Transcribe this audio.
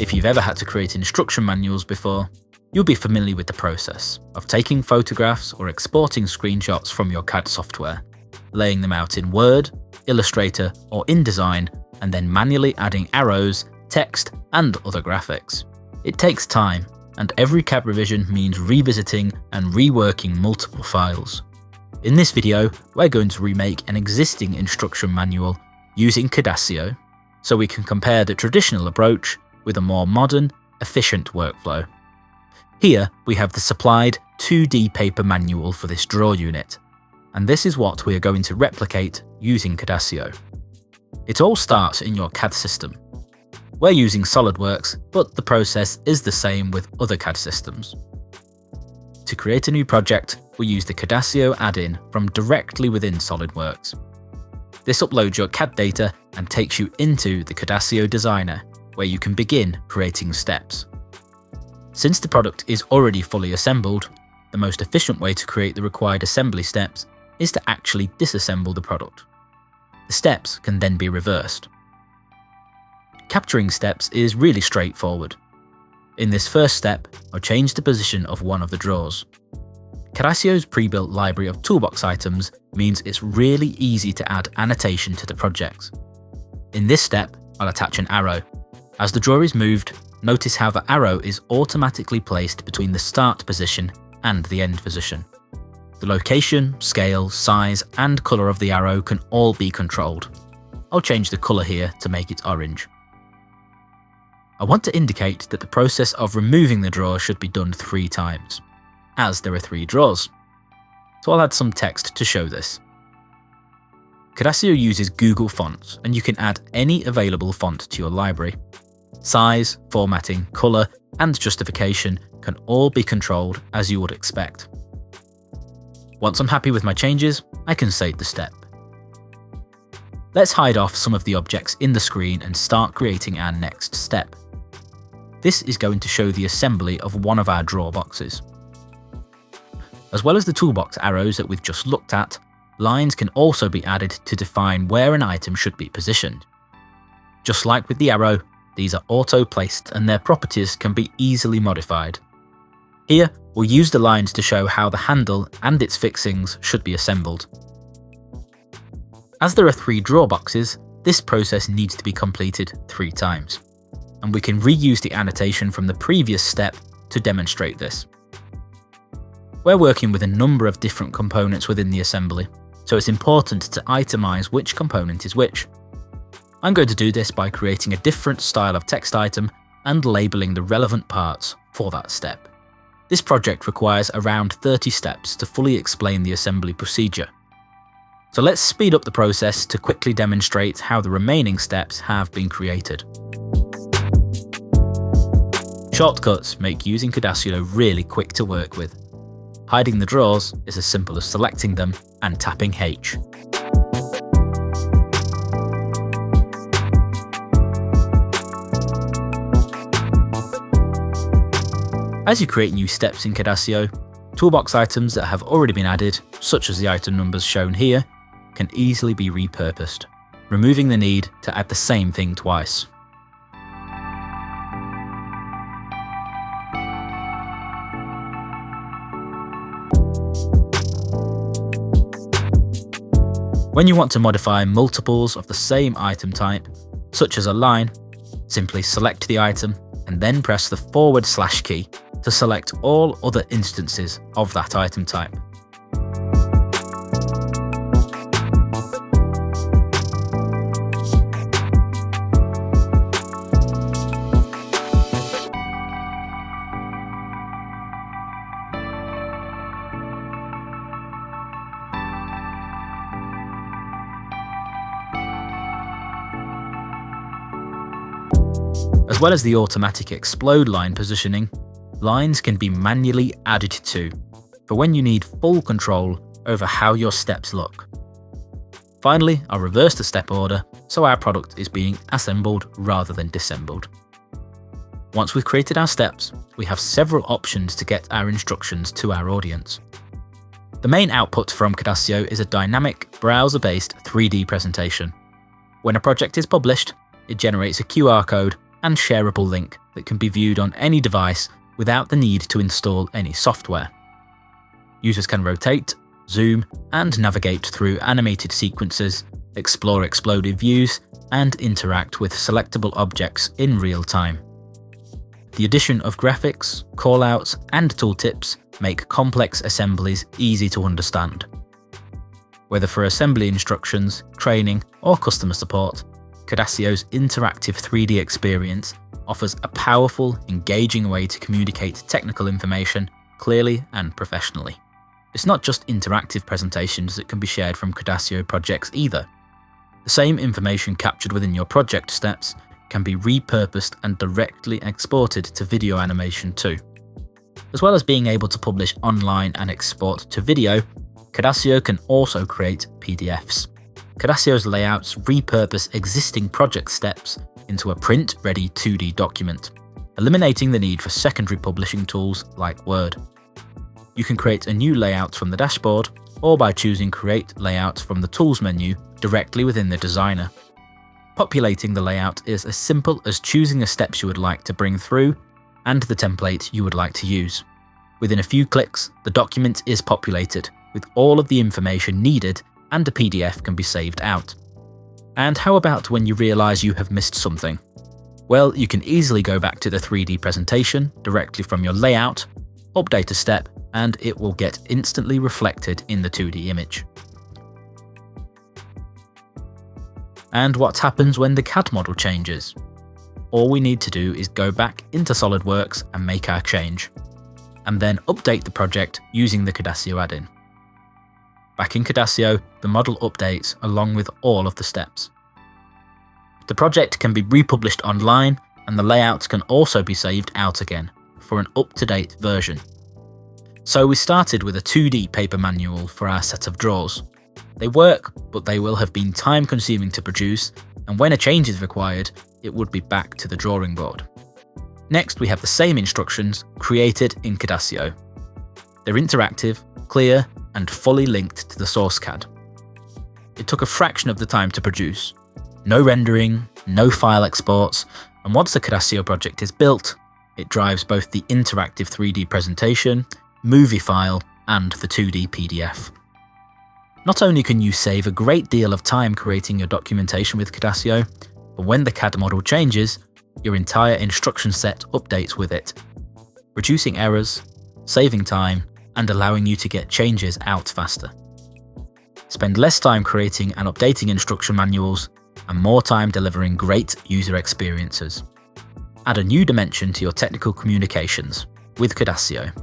If you've ever had to create instruction manuals before, you'll be familiar with the process of taking photographs or exporting screenshots from your CAD software, laying them out in Word, Illustrator or InDesign, and then manually adding arrows, text and other graphics. It takes time, and every CAD revision means revisiting and reworking multiple files. In this video, we're going to remake an existing instruction manual using Cadasio, so we can compare the traditional approach with a more modern, efficient workflow. Here we have the supplied 2D paper manual for this draw unit, and this is what we are going to replicate using Cadasio. It all starts in your CAD system. We're using SolidWorks, but the process is the same with other CAD systems. To create a new project, we use the Cadasio add-in from directly within SolidWorks. This uploads your CAD data and takes you into the Cadasio designer, where you can begin creating steps. Since the product is already fully assembled, the most efficient way to create the required assembly steps is to actually disassemble the product. The steps can then be reversed. Capturing steps is really straightforward. In this first step, I'll change the position of one of the drawers. Cadasio's pre-built library of toolbox items means it's really easy to add annotation to the projects. In this step, I'll attach an arrow. As the drawer is moved, notice how the arrow is automatically placed between the start position and the end position. The location, scale, size and colour of the arrow can all be controlled. I'll change the colour here to make it orange. I want to indicate that the process of removing the drawer should be done 3 times, as there are 3 drawers. So I'll add some text to show this. Cadasio uses Google Fonts, and you can add any available font to your library. Size, formatting, colour and justification can all be controlled as you would expect. Once I'm happy with my changes, I can save the step. Let's hide off some of the objects in the screen and start creating our next step. This is going to show the assembly of one of our drawer boxes. As well as the toolbox arrows that we've just looked at, lines can also be added to define where an item should be positioned. Just like with the arrow, these are auto-placed and their properties can be easily modified. Here, we'll use the lines to show how the handle and its fixings should be assembled. As there are 3 drawer boxes, this process needs to be completed 3 times, and we can reuse the annotation from the previous step to demonstrate this. We're working with a number of different components within the assembly, so it's important to itemize which component is which. I'm going to do this by creating a different style of text item and labeling the relevant parts for that step. This project requires around 30 steps to fully explain the assembly procedure. So let's speed up the process to quickly demonstrate how the remaining steps have been created. Shortcuts make using Cadasio really quick to work with. Hiding the drawers is as simple as selecting them and tapping H. As you create new steps in Cadasio, toolbox items that have already been added, such as the item numbers shown here, can easily be repurposed, removing the need to add the same thing twice. When you want to modify multiples of the same item type, such as a line, simply select the item and then press the / key to select all other instances of that item type. As well as the automatic explode line positioning, lines can be manually added to, for when you need full control over how your steps look. Finally, I'll reverse the step order so our product is being assembled rather than disassembled. Once we've created our steps, we have several options to get our instructions to our audience. The main output from Cadasio is a dynamic, browser-based 3D presentation. When a project is published, it generates a QR code and shareable link that can be viewed on any device without the need to install any software. Users can rotate, zoom, and navigate through animated sequences, explore exploded views, and interact with selectable objects in real time. The addition of graphics, callouts, and tooltips make complex assemblies easy to understand. Whether for assembly instructions, training, or customer support, Cadasio's interactive 3D experience offers a powerful, engaging way to communicate technical information clearly and professionally. It's not just interactive presentations that can be shared from Cadasio projects either. The same information captured within your project steps can be repurposed and directly exported to video animation too. As well as being able to publish online and export to video, Cadasio can also create PDFs. Cadasio's layouts repurpose existing project steps into a print-ready 2D document, eliminating the need for secondary publishing tools like Word. You can create a new layout from the dashboard, or by choosing Create Layout from the Tools menu directly within the designer. Populating the layout is as simple as choosing the steps you would like to bring through and the template you would like to use. Within a few clicks, the document is populated with all of the information needed, and a PDF can be saved out. And how about when you realise you have missed something? Well, you can easily go back to the 3D presentation directly from your layout, update a step, and it will get instantly reflected in the 2D image. And what happens when the CAD model changes? All we need to do is go back into SolidWorks and make our change, and then update the project using the Cadasio add-in. Back in Cadasio, the model updates along with all of the steps. The project can be republished online, and the layouts can also be saved out again for an up-to-date version. So we started with a 2D paper manual for our set of drawers. They work, but they will have been time-consuming to produce, and when a change is required, it would be back to the drawing board. Next, we have the same instructions created in Cadasio. They're interactive, clear, and fully linked to the source CAD. It took a fraction of the time to produce. No rendering, no file exports, and once the Cadasio project is built, it drives both the interactive 3D presentation, movie file, and the 2D PDF. Not only can you save a great deal of time creating your documentation with Cadasio, but when the CAD model changes, your entire instruction set updates with it, reducing errors, saving time, and allowing you to get changes out faster. Spend less time creating and updating instruction manuals, and more time delivering great user experiences. Add a new dimension to your technical communications with Cadasio.